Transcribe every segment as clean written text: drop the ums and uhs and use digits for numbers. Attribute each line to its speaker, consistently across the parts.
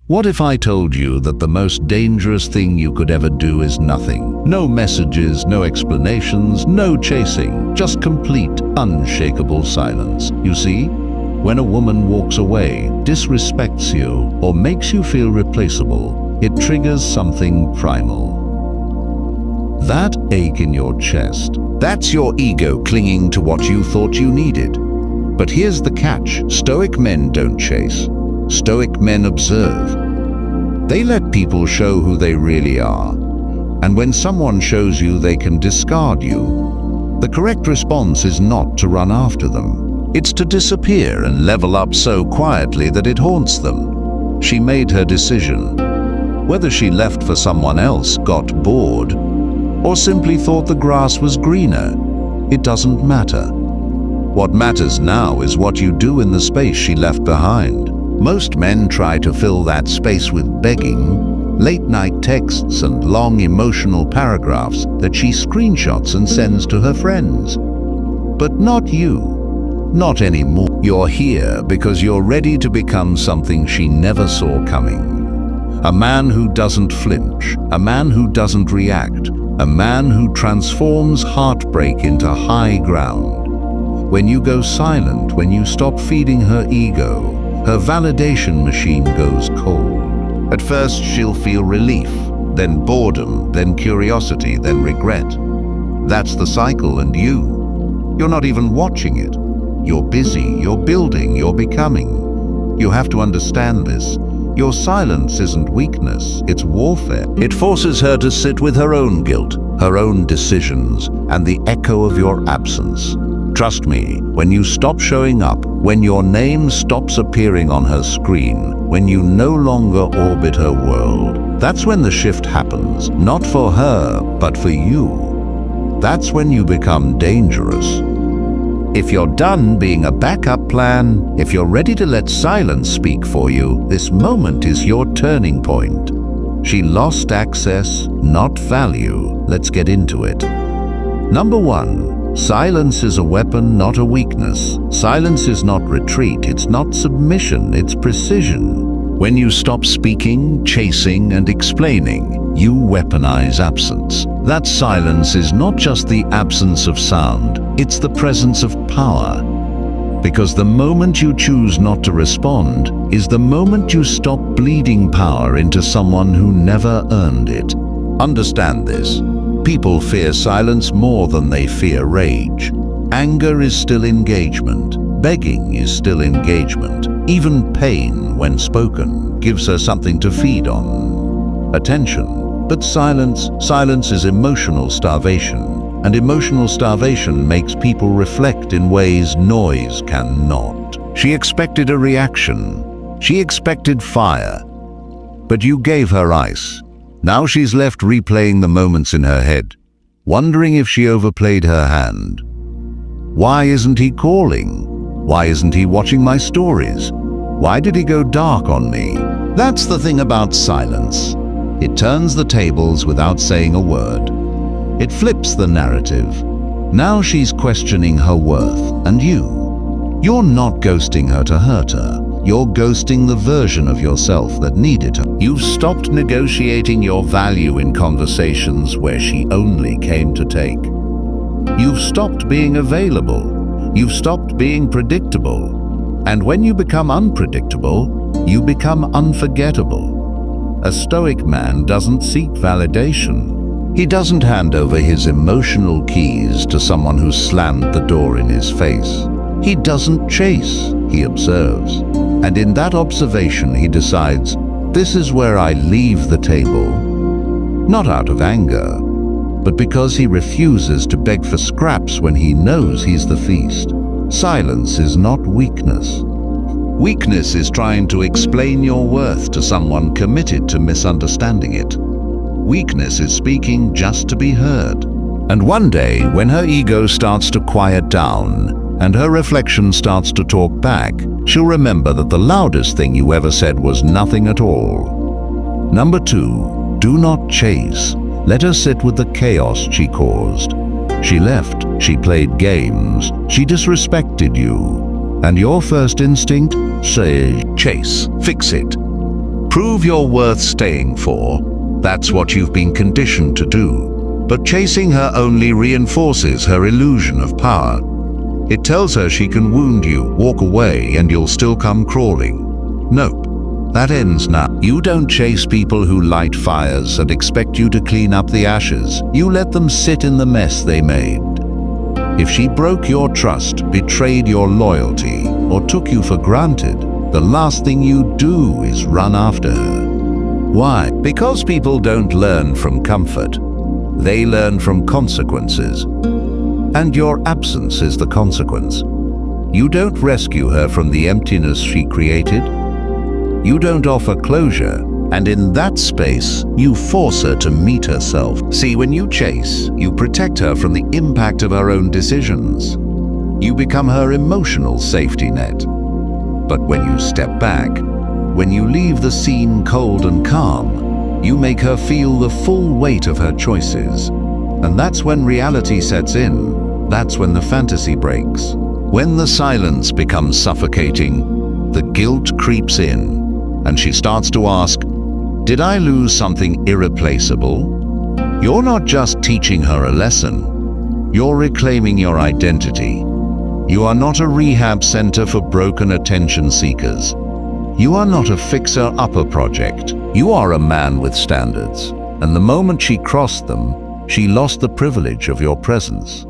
Speaker 1: What if I told you that the most dangerous thing you could ever do is nothing? No messages, no explanations, no chasing, just complete, unshakable silence. You see, when a woman walks away, disrespects you, or makes you feel replaceable, it triggers something primal. That ache in your chest, that's your ego clinging to what you thought you needed. But here's the catch: Stoic men don't chase. Stoic men observe. They let people show who they really are. And when someone shows you they can discard you, the correct response is not to run after them. It's to disappear and level up so quietly that it haunts them. She made her decision. Whether she left for someone else, got bored, or simply thought the grass was greener, it doesn't matter. What matters now is what you do in the space she left behind. Most men try to fill that space with begging, late-night texts and long emotional paragraphs that she screenshots and sends to her friends. But not you. Not anymore. You're here because you're ready to become something she never saw coming. A man who doesn't flinch, a man who doesn't react, a man who transforms heartbreak into high ground. When you go silent, when you stop feeding her ego, her validation machine goes cold. At first she'll feel relief, then boredom, then curiosity, then regret. That's the cycle, and you're not even watching it. You're busy, you're building, you're becoming. You have to understand this. Your silence isn't weakness, it's warfare. It forces her to sit with her own guilt, her own decisions, and the echo of your absence. Trust me, when you stop showing up, when your name stops appearing on her screen, when you no longer orbit her world, that's when the shift happens, not for her, but for you. That's when you become dangerous. If you're done being a backup plan, if you're ready to let silence speak for you, this moment is your turning point. She lost access, not value. Let's get into it. Number 1. Silence is a weapon, not a weakness. Silence is not retreat, it's not submission, it's precision. When you stop speaking, chasing, and explaining, you weaponize absence. That silence is not just the absence of sound, it's the presence of power. Because the moment you choose not to respond is the moment you stop bleeding power into someone who never earned it. Understand this. People fear silence more than they fear rage. Anger is still engagement. Begging is still engagement. Even pain, when spoken, gives her something to feed on. Attention. But silence is emotional starvation. And emotional starvation makes people reflect in ways noise cannot. She expected a reaction. She expected fire. But you gave her ice. Now she's left replaying the moments in her head, wondering if she overplayed her hand. Why isn't he calling? Why isn't he watching my stories? Why did he go dark on me? That's the thing about silence. It turns the tables without saying a word. It flips the narrative. Now she's questioning her worth, and you're not ghosting her to hurt her. You're ghosting the version of yourself that needed her. You've stopped negotiating your value in conversations where she only came to take. You've stopped being available. You've stopped being predictable. And when you become unpredictable, you become unforgettable. A Stoic man doesn't seek validation. He doesn't hand over his emotional keys to someone who slammed the door in his face. He doesn't chase, he observes. And in that observation he decides, this is where I leave the table. Not out of anger, but because he refuses to beg for scraps when he knows he's the feast. Silence is not weakness. Weakness is trying to explain your worth to someone committed to misunderstanding it. Weakness is speaking just to be heard. And one day, when her ego starts to quiet down, and her reflection starts to talk back, she'll remember that the loudest thing you ever said was nothing at all. Number 2, do not chase. Let her sit with the chaos she caused. She left, she played games, she disrespected you. And your first instinct? Say, chase, fix it. Prove you're worth staying for. That's what you've been conditioned to do. But chasing her only reinforces her illusion of power. It tells her she can wound you, walk away, and you'll still come crawling. Nope. That ends now. You don't chase people who light fires and expect you to clean up the ashes. You let them sit in the mess they made. If she broke your trust, betrayed your loyalty, or took you for granted, the last thing you do is run after her. Why? Because people don't learn from comfort. They learn from consequences. And your absence is the consequence. You don't rescue her from the emptiness she created. You don't offer closure, and in that space, you force her to meet herself. See, when you chase, you protect her from the impact of her own decisions. You become her emotional safety net. But when you step back, when you leave the scene cold and calm, you make her feel the full weight of her choices. And that's when reality sets in. That's when the fantasy breaks. When the silence becomes suffocating, the guilt creeps in. And she starts to ask, did I lose something irreplaceable? You're not just teaching her a lesson. You're reclaiming your identity. You are not a rehab center for broken attention seekers. You are not a fixer-upper project. You are a man with standards. And the moment she crossed them, she lost the privilege of your presence.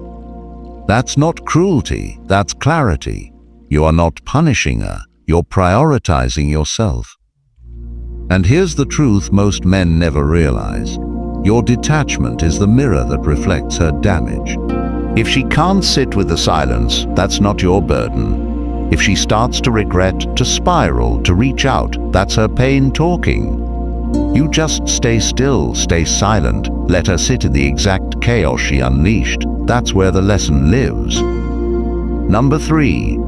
Speaker 1: That's not cruelty, that's clarity. You are not punishing her. You're prioritizing yourself. And here's the truth most men never realize. Your detachment is the mirror that reflects her damage. If she can't sit with the silence, that's not your burden. If she starts to regret, to spiral, to reach out, that's her pain talking. You just stay still, stay silent, let her sit in the exact chaos she unleashed. That's where the lesson lives. Number 3,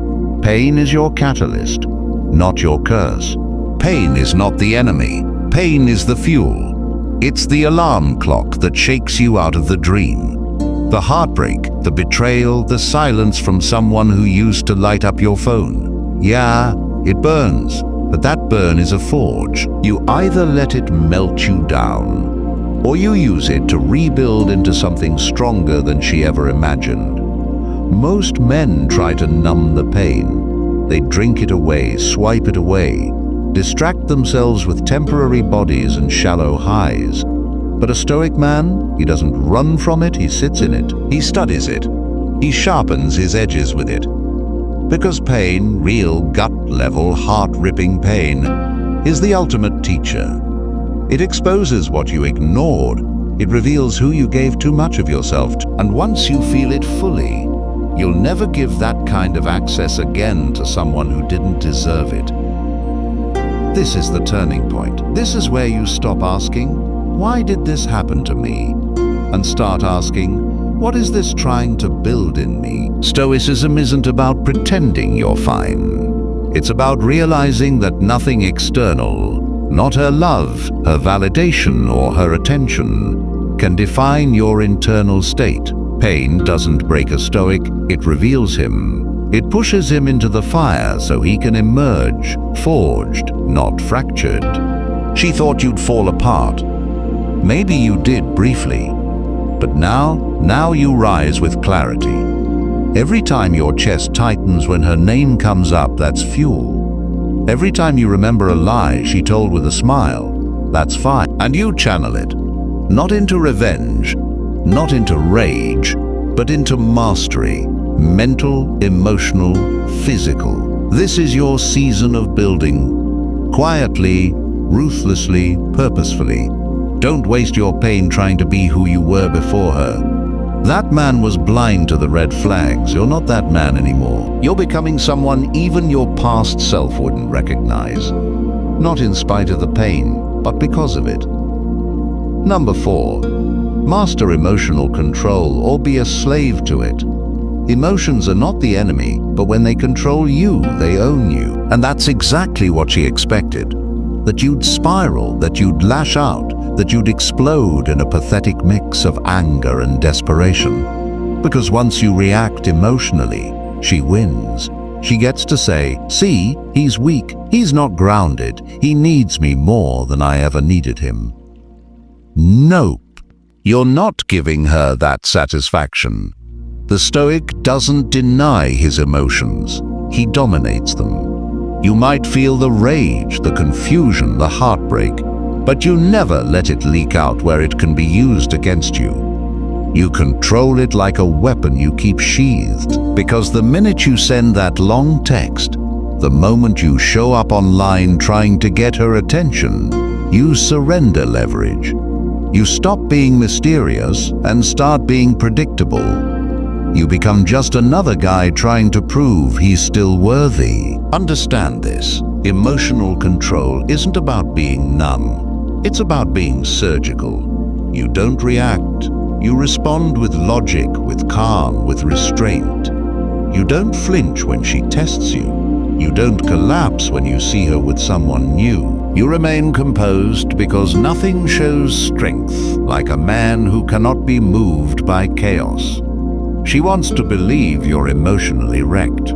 Speaker 1: pain is your catalyst, not your curse. Pain is not the enemy. Pain is the fuel. It's the alarm clock that shakes you out of the dream. The heartbreak, the betrayal, the silence from someone who used to light up your phone. Yeah, it burns, but that burn is a forge. You either let it melt you down, or you use it to rebuild into something stronger than she ever imagined. Most men try to numb the pain. They drink it away, swipe it away, distract themselves with temporary bodies and shallow highs. But a Stoic man, he doesn't run from it, he sits in it. He studies it. He sharpens his edges with it. Because pain, real gut-level, heart-ripping pain, is the ultimate teacher. It exposes what you ignored. It reveals who you gave too much of yourself to. And once you feel it fully, you'll never give that kind of access again to someone who didn't deserve it. This is the turning point. This is where you stop asking, why did this happen to me? And start asking, what is this trying to build in me? Stoicism isn't about pretending you're fine. It's about realizing that nothing external, not her love, her validation, or her attention, can define your internal state. Pain doesn't break a Stoic, it reveals him. It pushes him into the fire so he can emerge, forged, not fractured. She thought you'd fall apart. Maybe you did briefly. But now you rise with clarity. Every time your chest tightens when her name comes up, that's fuel. Every time you remember a lie she told with a smile, that's fire. And you channel it. Not into revenge, not into rage, but into mastery. Mental, emotional, physical. This is your season of building. Quietly, ruthlessly, purposefully. Don't waste your pain trying to be who you were before her. That man was blind to the red flags. You're not that man anymore. You're becoming someone even your past self wouldn't recognize. Not in spite of the pain, but because of it. Number 4. Master emotional control or be a slave to it. Emotions are not the enemy, but when they control you, they own you. And that's exactly what she expected. That you'd spiral, that you'd lash out, that you'd explode in a pathetic mix of anger and desperation. Because once you react emotionally, she wins. She gets to say, "See, he's weak, he's not grounded, he needs me more than I ever needed him." Nope. You're not giving her that satisfaction. The Stoic doesn't deny his emotions. He dominates them. You might feel the rage, the confusion, the heartbreak, but you never let it leak out where it can be used against you. You control it like a weapon you keep sheathed, because the minute you send that long text, the moment you show up online trying to get her attention, you surrender leverage. You stop being mysterious and start being predictable. You become just another guy trying to prove he's still worthy. Understand this. Emotional control isn't about being numb. It's about being surgical. You don't react. You respond with logic, with calm, with restraint. You don't flinch when she tests you. You don't collapse when you see her with someone new. You remain composed because nothing shows strength like a man who cannot be moved by chaos. She wants to believe you're emotionally wrecked,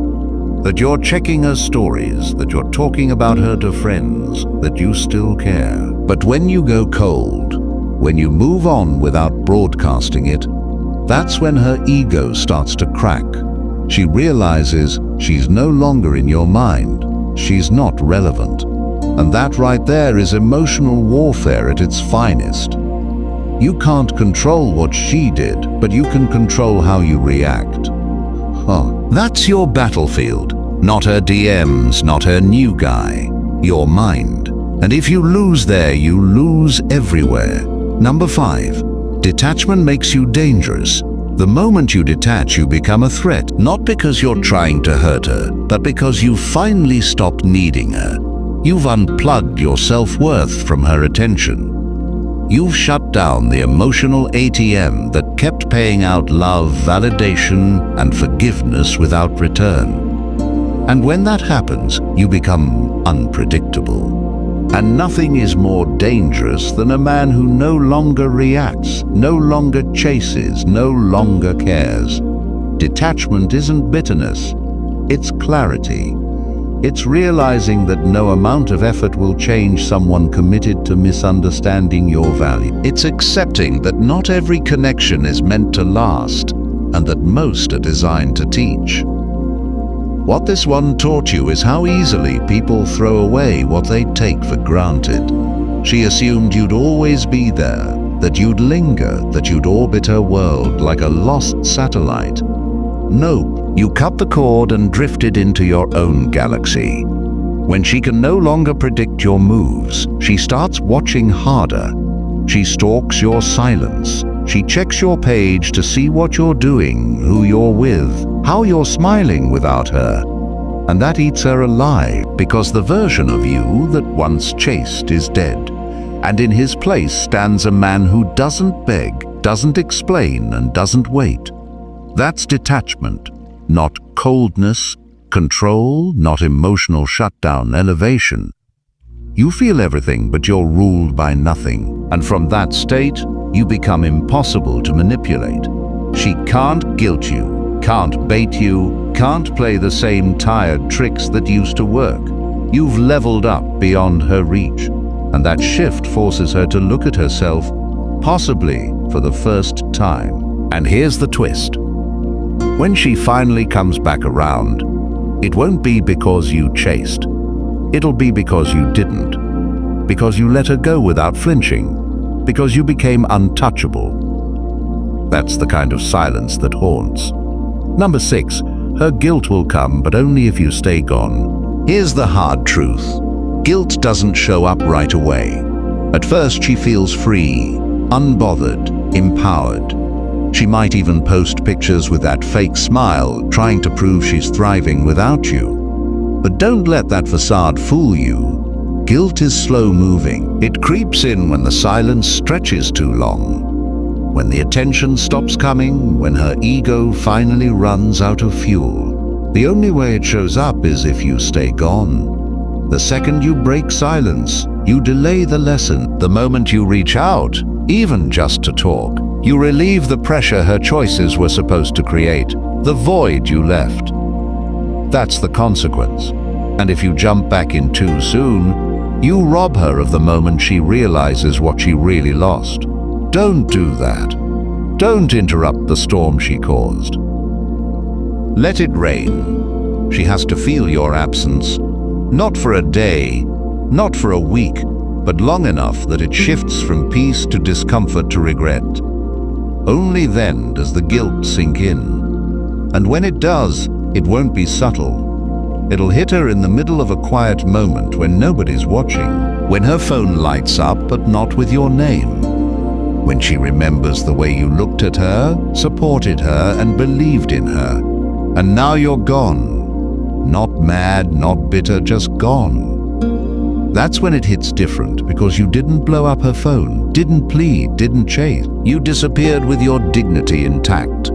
Speaker 1: that you're checking her stories, that you're talking about her to friends, that you still care. But when you go cold, when you move on without broadcasting it, that's when her ego starts to crack. She realizes she's no longer in your mind. She's not relevant. And that right there is emotional warfare at its finest. You can't control what she did, but you can control how you react. That's your battlefield. Not her DMs, not her new guy. Your mind. And if you lose there, you lose everywhere. Number 5. Detachment makes you dangerous. The moment you detach, you become a threat, not because you're trying to hurt her, but because you finally stopped needing her. You've unplugged your self-worth from her attention. You've shut down the emotional ATM that kept paying out love, validation, and forgiveness without return. And when that happens, you become unpredictable. And nothing is more dangerous than a man who no longer reacts, no longer chases, no longer cares. Detachment isn't bitterness, it's clarity. It's realizing that no amount of effort will change someone committed to misunderstanding your value. It's accepting that not every connection is meant to last, and that most are designed to teach. What this one taught you is how easily people throw away what they take for granted. She assumed you'd always be there, that you'd linger, that you'd orbit her world like a lost satellite. Nope. You cut the cord and drifted into your own galaxy. When she can no longer predict your moves, she starts watching harder. She stalks your silence. She checks your page to see what you're doing, who you're with, how you're smiling without her. And that eats her alive, because the version of you that once chased is dead. And in his place stands a man who doesn't beg, doesn't explain, and doesn't wait. That's detachment. Not coldness, control, not emotional shutdown, elevation. You feel everything, but you're ruled by nothing. And from that state, you become impossible to manipulate. She can't guilt you, can't bait you, can't play the same tired tricks that used to work. You've leveled up beyond her reach. And that shift forces her to look at herself, possibly for the first time. And here's the twist. When she finally comes back around, it won't be because you chased. It'll be because you didn't. Because you let her go without flinching. Because you became untouchable. That's the kind of silence that haunts. Number 6, her guilt will come, but only if you stay gone. Here's the hard truth. Guilt doesn't show up right away. At first she feels free, unbothered, empowered. She might even post pictures with that fake smile, trying to prove she's thriving without you. But don't let that facade fool you. Guilt is slow-moving. It creeps in when the silence stretches too long, when the attention stops coming, when her ego finally runs out of fuel. The only way it shows up is if you stay gone. The second you break silence, you delay the lesson. The moment you reach out, even just to talk, you relieve the pressure her choices were supposed to create, the void you left. That's the consequence. And if you jump back in too soon, you rob her of the moment she realizes what she really lost. Don't do that. Don't interrupt the storm she caused. Let it rain. She has to feel your absence, not for a day, not for a week, but long enough that it shifts from peace to discomfort to regret. Only then does the guilt sink in. And when it does, it won't be subtle. It'll hit her in the middle of a quiet moment when nobody's watching, when her phone lights up but not with your name, when she remembers the way you looked at her, supported her, and believed in her. And now you're gone. Not mad, not bitter, just gone. That's when it hits different, because you didn't blow up her phone, didn't plead, didn't chase. You disappeared with your dignity intact.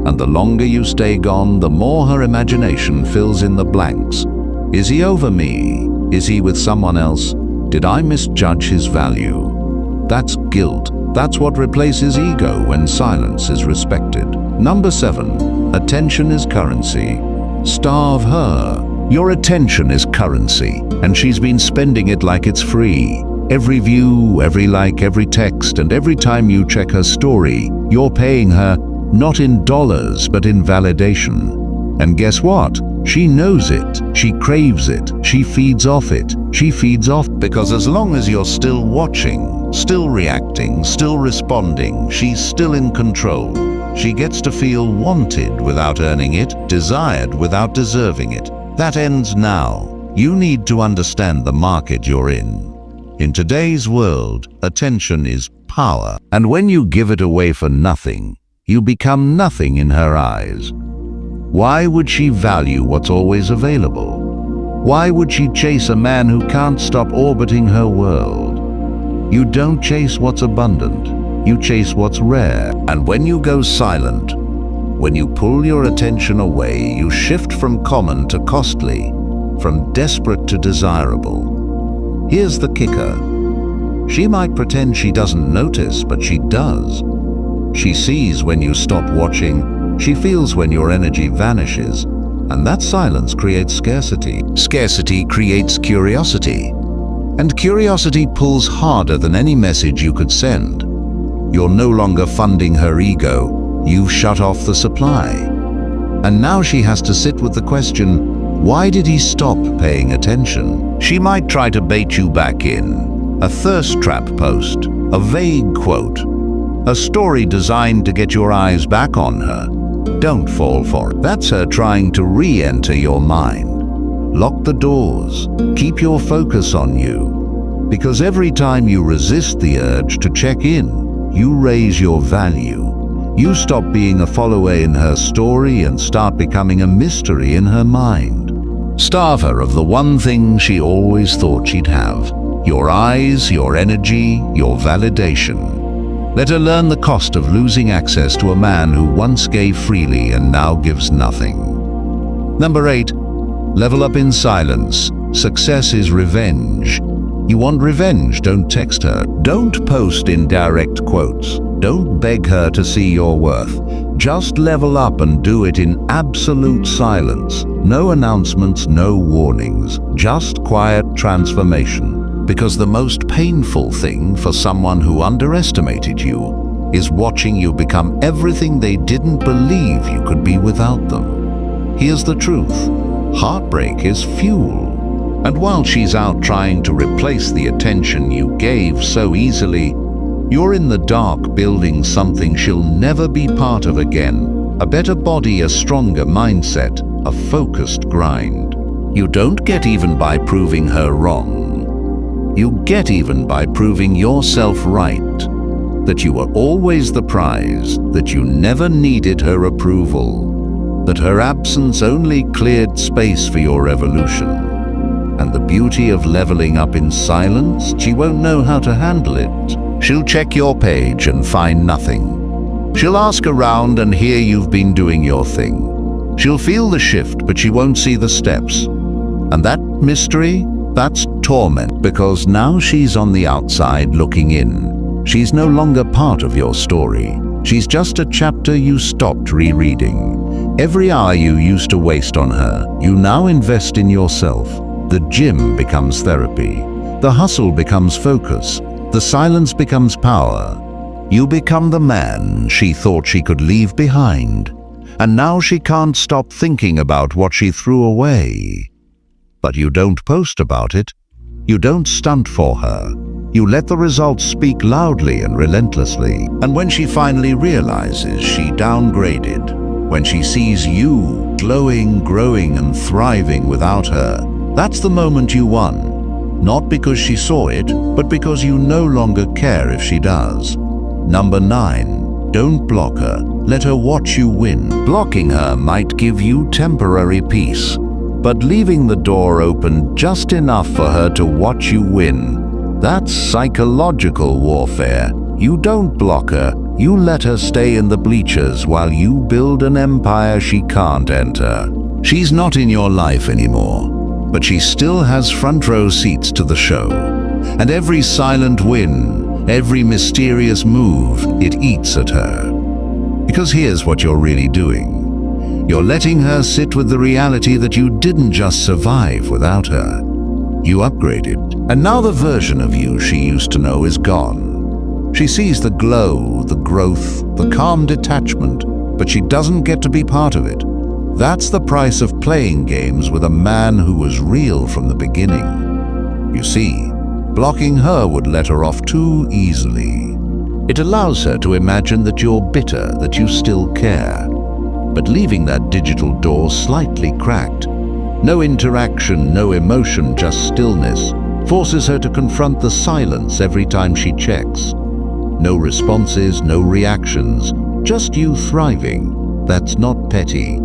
Speaker 1: And the longer you stay gone, the more her imagination fills in the blanks. Is he over me? Is he with someone else? Did I misjudge his value? That's guilt. That's what replaces ego when silence is respected. Number 7, attention is currency. Starve her. Your attention is currency, and she's been spending it like it's free. Every view, every like, every text, and every time you check her story, you're paying her not in dollars, but in validation. And guess what? She knows it. She craves it. She feeds off it. She feeds off because as long as you're still watching, still reacting, still responding, she's still in control. She gets to feel wanted without earning it, desired without deserving it. That ends now. You need to understand the market you're in. In today's world, attention is power, and when you give it away for nothing, you become nothing in her eyes. Why would she value what's always available? Why would she chase a man who can't stop orbiting her world? You don't chase what's abundant, you chase what's rare. And when you go silent, when you pull your attention away, you shift from common to costly, from desperate to desirable. Here's the kicker. She might pretend she doesn't notice, but she does. She sees when you stop watching, she feels when your energy vanishes, and that silence creates scarcity. Scarcity creates curiosity, and curiosity pulls harder than any message you could send. You're no longer funding her ego. You've shut off the supply. And now she has to sit with the question, why did he stop paying attention? She might try to bait you back in. A thirst trap post, a vague quote, a story designed to get your eyes back on her. Don't fall for it. That's her trying to re-enter your mind. Lock the doors. Keep your focus on you. Because every time you resist the urge to check in, you raise your value. You stop being a follower in her story and start becoming a mystery in her mind. Starve her of the one thing she always thought she'd have. Your eyes, your energy, your validation. Let her learn the cost of losing access to a man who once gave freely and now gives nothing. Number 8, level up in silence. Success is revenge. You want revenge, don't text her. Don't post indirect quotes. Don't beg her to see your worth. Just level up and do it in absolute silence. No announcements, no warnings. Just quiet transformation. Because the most painful thing for someone who underestimated you is watching you become everything they didn't believe you could be without them. Here's the truth. Heartbreak is fuel. And while she's out trying to replace the attention you gave so easily, you're in the dark building something she'll never be part of again. A better body, a stronger mindset, a focused grind. You don't get even by proving her wrong. You get even by proving yourself right. That you were always the prize, that you never needed her approval, that her absence only cleared space for your evolution. And the beauty of leveling up in silence, she won't know how to handle it. She'll check your page and find nothing. She'll ask around and hear you've been doing your thing. She'll feel the shift, but she won't see the steps. And that mystery, that's torment, because now she's on the outside looking in. She's no longer part of your story. She's just a chapter you stopped rereading. Every hour you used to waste on her, you now invest in yourself. The gym becomes therapy. The hustle becomes focus. The silence becomes power. You become the man she thought she could leave behind. And now she can't stop thinking about what she threw away. But you don't post about it. You don't stunt for her. You let the results speak loudly and relentlessly. And when she finally realizes she downgraded, when she sees you glowing, growing, and thriving without her, that's the moment you won. Not because she saw it, but because you no longer care if she does. Number 9, don't block her. Let her watch you win. Blocking her might give you temporary peace, but leaving the door open just enough for her to watch you win, that's psychological warfare. You don't block her, you let her stay in the bleachers while you build an empire she can't enter. She's not in your life anymore, but she still has front row seats to the show. And every silent win, every mysterious move, it eats at her. Because here's what you're really doing. You're letting her sit with the reality that you didn't just survive without her. You upgraded, and now the version of you she used to know is gone. She sees the glow, the growth, the calm detachment, but she doesn't get to be part of it. That's the price of playing games with a man who was real from the beginning. You see, blocking her would let her off too easily. It allows her to imagine that you're bitter, that you still care. But leaving that digital door slightly cracked, no interaction, no emotion, just stillness, forces her to confront the silence every time she checks. No responses, no reactions, just you thriving. That's not petty.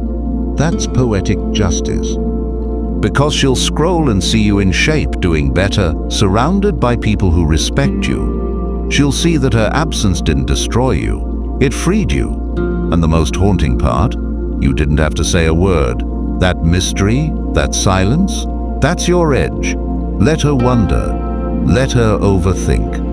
Speaker 1: That's poetic justice. Because she'll scroll and see you in shape, doing better, surrounded by people who respect you. She'll see that her absence didn't destroy you. It freed you. And the most haunting part, you didn't have to say a word. That mystery, that silence, that's your edge. Let her wonder. Let her overthink.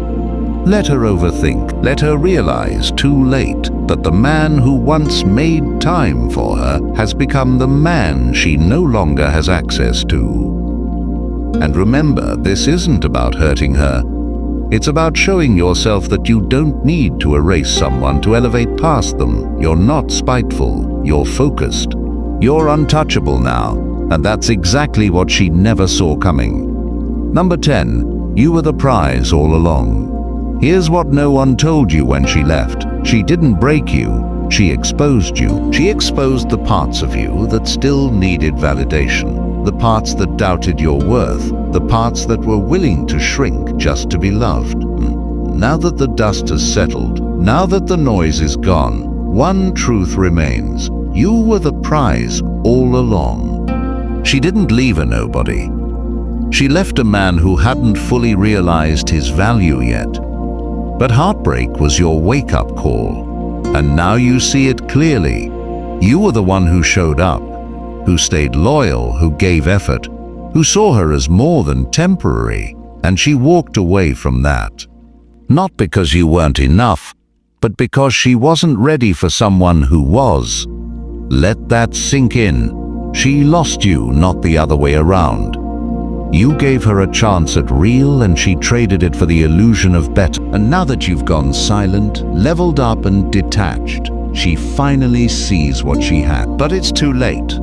Speaker 1: Let her overthink. Let her realize too late that the man who once made time for her has become the man she no longer has access to. And remember, this isn't about hurting her. It's about showing yourself that you don't need to erase someone to elevate past them. You're not spiteful. You're focused. You're untouchable now, and that's exactly what she never saw coming. Number 10, you were the prize all along. Here's what no one told you when she left. She didn't break you. She exposed you. She exposed the parts of you that still needed validation. The parts that doubted your worth. The parts that were willing to shrink just to be loved. Now that the dust has settled, now that the noise is gone, one truth remains. You were the prize all along. She didn't leave a nobody. She left a man who hadn't fully realized his value yet. But heartbreak was your wake-up call. And now you see it clearly. You were the one who showed up, who stayed loyal, who gave effort, who saw her as more than temporary, and she walked away from that. Not because you weren't enough, but because she wasn't ready for someone who was. Let that sink in. She lost you, not the other way around. You gave her a chance at real, and she traded it for the illusion of better. And now that you've gone silent, leveled up and detached, she finally sees what she had. But it's too late.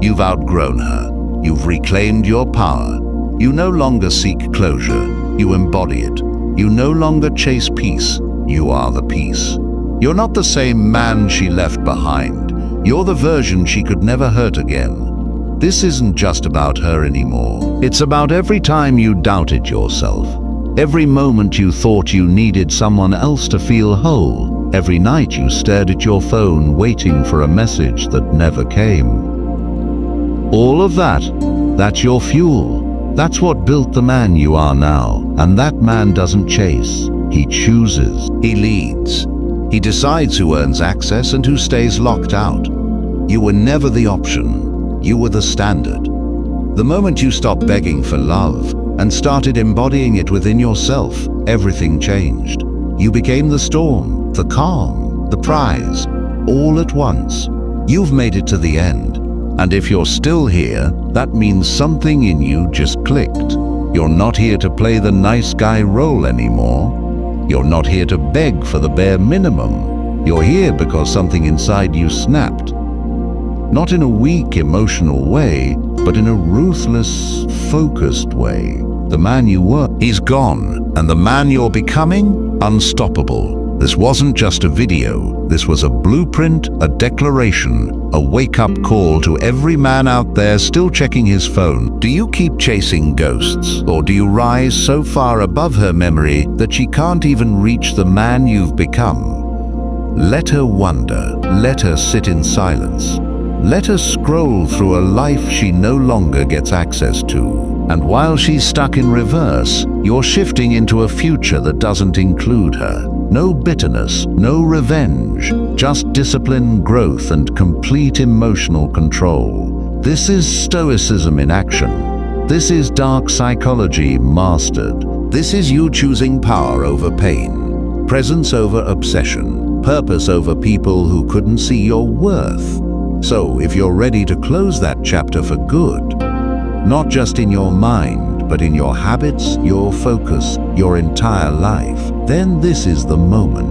Speaker 1: You've outgrown her. You've reclaimed your power. You no longer seek closure. You embody it. You no longer chase peace. You are the peace. You're not the same man she left behind. You're the version she could never hurt again. This isn't just about her anymore. It's about every time you doubted yourself. Every moment you thought you needed someone else to feel whole. Every night you stared at your phone waiting for a message that never came. All of that, that's your fuel. That's what built the man you are now. And that man doesn't chase. He chooses. He leads. He decides who earns access and who stays locked out. You were never the option. You were the standard. The moment you stopped begging for love and started embodying it within yourself, everything changed. You became the storm, the calm, the prize, all at once. You've made it to the end. And if you're still here, that means something in you just clicked. You're not here to play the nice guy role anymore. You're not here to beg for the bare minimum. You're here because something inside you snapped. Not in a weak, emotional way, but in a ruthless, focused way. The man you were, he's gone. And the man you're becoming, unstoppable. This wasn't just a video. This was a blueprint, a declaration, a wake-up call to every man out there still checking his phone. Do you keep chasing ghosts? Or do you rise so far above her memory that she can't even reach the man you've become? Let her wonder. Let her sit in silence. Let her scroll through a life she no longer gets access to. And while she's stuck in reverse, you're shifting into a future that doesn't include her. No bitterness, no revenge, just discipline, growth, and complete emotional control. This is Stoicism in action. This is dark psychology mastered. This is you choosing power over pain, presence over obsession, purpose over people who couldn't see your worth. So if you're ready to close that chapter for good, not just in your mind, but in your habits, your focus, your entire life, then this is the moment.